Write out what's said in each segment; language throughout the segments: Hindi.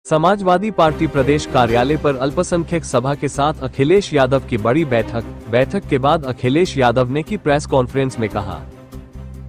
समाजवादी पार्टी प्रदेश कार्यालय पर अल्पसंख्यक सभा के साथ अखिलेश यादव की बड़ी बैठक के बाद अखिलेश यादव ने की प्रेस कॉन्फ्रेंस में कहा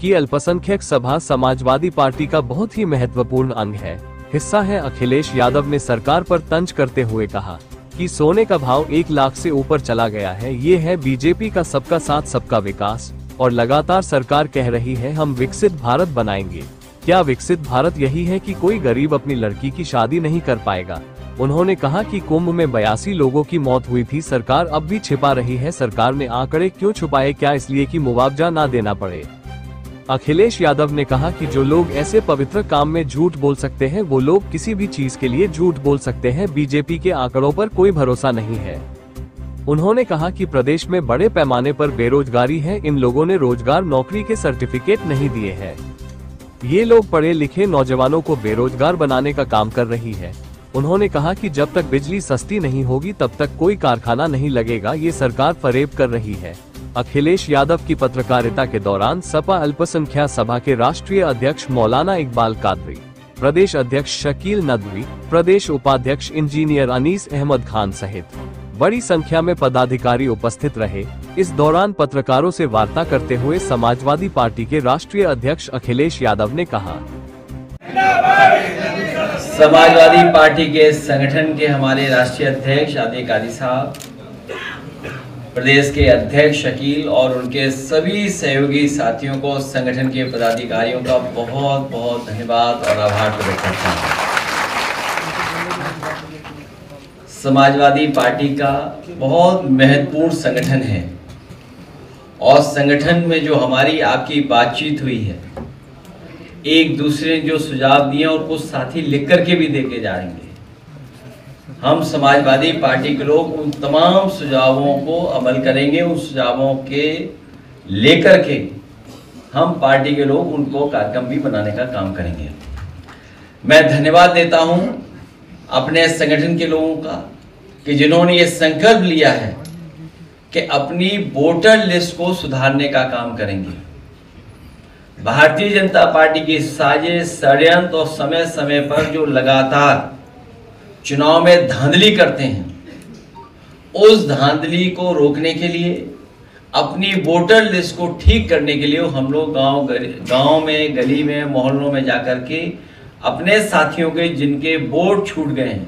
कि अल्पसंख्यक सभा समाजवादी पार्टी का बहुत ही महत्वपूर्ण अंग है, हिस्सा है। अखिलेश यादव ने सरकार पर तंज करते हुए कहा कि सोने का भाव 1 लाख से ऊपर चला गया है। ये है बीजेपी का सबका साथ सबका विकास, और लगातार सरकार कह रही है हम विकसित भारत बनाएंगे। क्या विकसित भारत यही है कि कोई गरीब अपनी लड़की की शादी नहीं कर पाएगा? उन्होंने कहा कि कुंभ में 82 लोगों की मौत हुई थी, सरकार अब भी छिपा रही है। सरकार ने आंकड़े क्यों छुपाए? क्या इसलिए कि मुआवजा ना देना पड़े? अखिलेश यादव ने कहा कि जो लोग ऐसे पवित्र काम में झूठ बोल सकते हैं, वो लोग किसी भी चीज के लिए झूठ बोल सकते हैं। बीजेपी के आंकड़ों पर कोई भरोसा नहीं है। उन्होंने कहा कि प्रदेश में बड़े पैमाने पर बेरोजगारी है। इन लोगों ने रोजगार नौकरी के सर्टिफिकेट नहीं दिए हैं। ये लोग पढ़े लिखे नौजवानों को बेरोजगार बनाने का काम कर रही है। उन्होंने कहा कि जब तक बिजली सस्ती नहीं होगी तब तक कोई कारखाना नहीं लगेगा। ये सरकार फरेब कर रही है। अखिलेश यादव की पत्रकारिता के दौरान सपा अल्पसंख्यक सभा के राष्ट्रीय अध्यक्ष मौलाना इकबाल कादरी, प्रदेश अध्यक्ष शकील नदवी, प्रदेश उपाध्यक्ष इंजीनियर अनीस अहमद खान सहित बड़ी संख्या में पदाधिकारी उपस्थित रहे। इस दौरान पत्रकारों से वार्ता करते हुए समाजवादी पार्टी के राष्ट्रीय अध्यक्ष अखिलेश यादव ने कहा, समाजवादी पार्टी के संगठन के हमारे राष्ट्रीय अध्यक्ष आदिक कादी साहब, प्रदेश के अध्यक्ष शकील और उनके सभी सहयोगी साथियों को, संगठन के पदाधिकारियों का बहुत बहुत धन्यवाद और आभार प्रकट करता हूँ। समाजवादी पार्टी का बहुत महत्वपूर्ण संगठन है और संगठन में जो हमारी आपकी बातचीत हुई है, एक दूसरे ने जो सुझाव दिए और कुछ साथी लिख करके भी देके जाएंगे, हम समाजवादी पार्टी के लोग उन तमाम सुझावों को अमल करेंगे। उन सुझावों के लेकर के हम पार्टी के लोग उनको कार्यक्रम भी बनाने का काम करेंगे। मैं धन्यवाद देता हूं अपने संगठन के लोगों का कि जिन्होंने ये संकल्प लिया है कि अपनी वोटर लिस्ट को सुधारने का काम करेंगे। भारतीय जनता पार्टी की साजिश, षड्यंत्र और समय समय पर जो लगातार चुनाव में धांधली करते हैं, उस धांधली को रोकने के लिए, अपनी वोटर लिस्ट को ठीक करने के लिए हम लोग गांव में, गली में, मोहल्लों में जाकर के अपने साथियों के जिनके वोट छूट गए हैं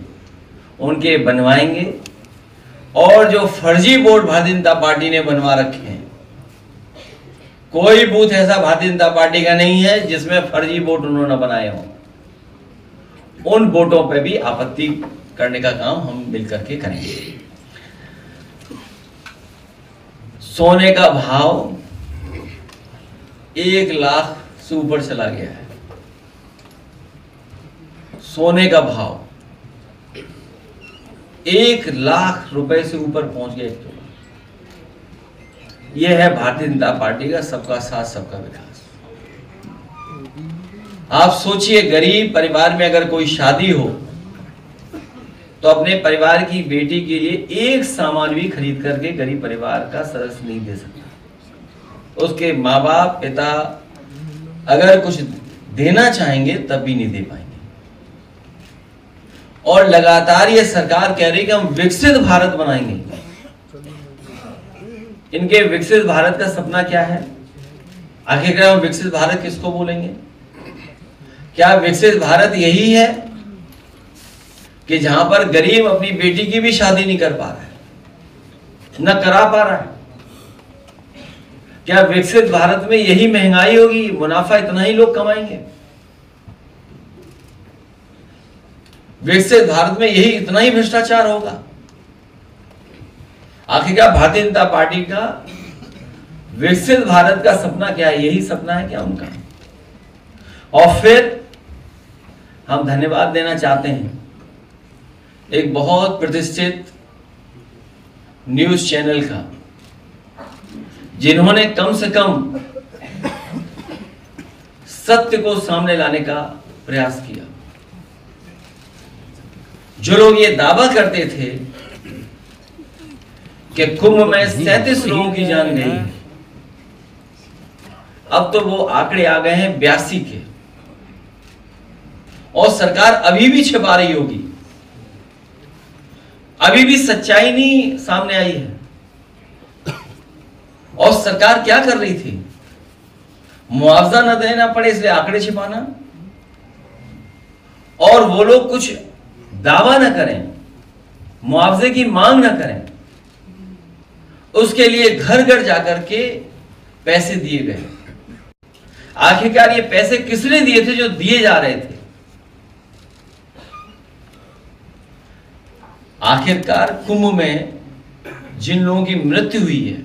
उनके बनवाएंगे। और जो फर्जी वोट भारतीय जनता पार्टी ने बनवा रखे हैं, कोई बूथ ऐसा भारतीय जनता पार्टी का नहीं है जिसमें फर्जी वोट उन्होंने बनाए हों। उन वोटों पर भी आपत्ति करने का काम हम मिलकर के करेंगे। सोने का भाव 1 लाख से ऊपर चला गया है। सोने का भाव 1 लाख रुपए से ऊपर पहुंच गया। यह है भारतीय जनता पार्टी का सबका साथ सबका विकास। आप सोचिए, गरीब परिवार में अगर कोई शादी हो तो अपने परिवार की बेटी के लिए एक सामान भी खरीद करके गरीब परिवार का सदस्य नहीं दे सकता। उसके माँ बाप, पिता अगर कुछ देना चाहेंगे तब भी नहीं दे पाएंगे। और लगातार ये सरकार कह रही है कि हम विकसित भारत बनाएंगे। इनके विकसित भारत का सपना क्या है? आखिरकार हम विकसित भारत किसको बोलेंगे? क्या विकसित भारत यही है कि जहां पर गरीब अपनी बेटी की भी शादी नहीं कर पा रहा है, न करा पा रहा है? क्या विकसित भारत में यही महंगाई होगी, मुनाफा इतना ही लोग कमाएंगे? विकसित भारत में यही इतना ही भ्रष्टाचार होगा? आखिरकार भारतीय जनता पार्टी का विकसित भारत का सपना क्या है? यही सपना है क्या उनका? और फिर हम धन्यवाद देना चाहते हैं एक बहुत प्रतिष्ठित न्यूज चैनल का, जिन्होंने कम से कम सत्य को सामने लाने का प्रयास किया। जो लोग ये दावा करते थे कि कुंभ में 37 लोगों की जान गई, अब तो वो आंकड़े आ गए हैं 82 के। और सरकार अभी भी छिपा रही होगी अभी भी सच्चाई नहीं सामने आई है। और सरकार क्या कर रही थी? मुआवजा न देना पड़े इसलिए आंकड़े छिपाना, और वो लोग कुछ दावा न करें, मुआवजे की मांग न करें, उसके लिए घर घर जाकर के पैसे दिए गए। आखिरकार ये पैसे किसने दिए थे? जो दिए जा रहे थे। आखिरकार कुंभ में जिन लोगों की मृत्यु हुई है,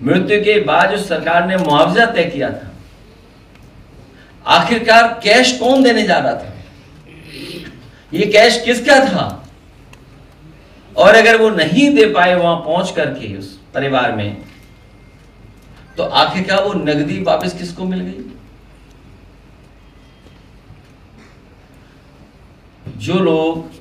मृत्यु के बाद जो सरकार ने मुआवजा तय किया था, आखिरकार कैश कौन देने जा रहा था? ये कैश किसका था? और अगर वो नहीं दे पाए वहां पहुंच करके उस परिवार में, तो आखिरकार वो नकदी वापस किसको मिल गई? जो लोग